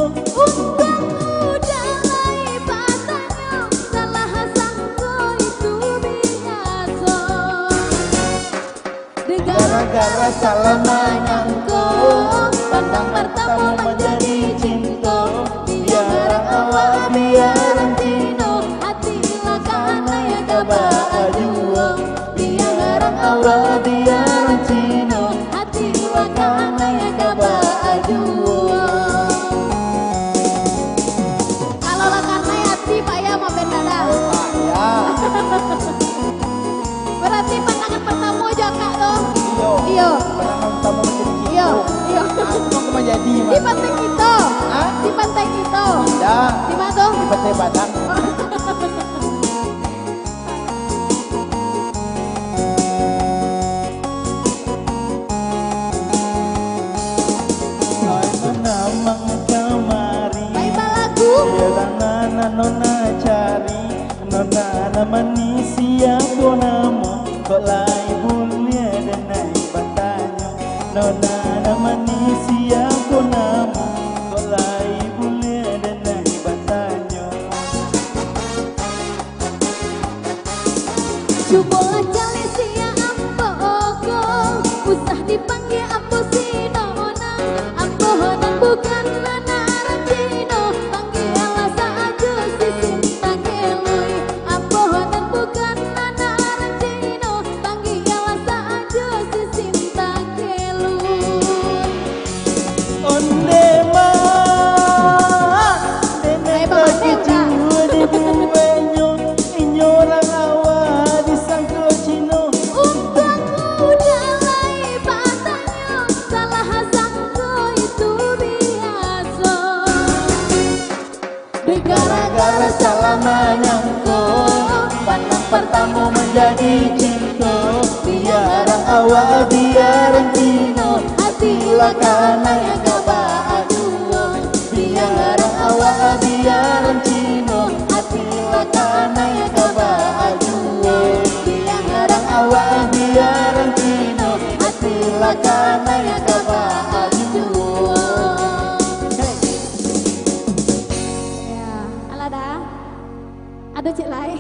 Undang udah lai patahnya, salah sangko itu biasa. Gara-gara salah nanyangko, pandang pertama menjadi cinta. Biar awak biar tino, hati lakana ya gaba aduo. biar awak biar tino, Hati lakana ya gaba aduo. Kalau lakana ya hati pak ya mau bendada. ya. Berarti pandangan pertama aja kak loh. Iyo, Iyo. pandangan pertama menjadi cinta. Iyo, iyo. Aku mau jadi Di mas. pantai kita. Hah? Di pantai kita. Dah, Di mana tuh? di Pantai Padang. Namang kamari, Baik lagu. nana nona cari, nona namani siapa nama, kok lai bulia dan naik batanya. Nona namani siapa nama, kok lai bulia dan naik batanya. Coba cari sia ambo ogo, usah dipanggil ambo si nona. Ambo honang bukan lanaran Cino, panggil saja si Sinta Kelui. Ambo honang bukan lanaran Cino, panggil saja si Sinta Kelui. Onde ma, dene bagi jua di buenyo, inyorang awak disangko Cino. Undang udah lai patahnya, salah sangko itu biasa. Gara-gara salah nanyangko, pandang pertama menjadi cinta. Biar awak biar tino, Hati lakana yang gaba aduo. Biar awak biar tino, hati lakana yang gaba aduo. Biar awak biar tino, hati lakana yang gaba aduo. Ya, alada. Ada cik lai.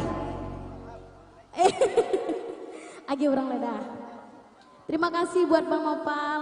Agi orang leda. Terima kasih buat Bang Mopal.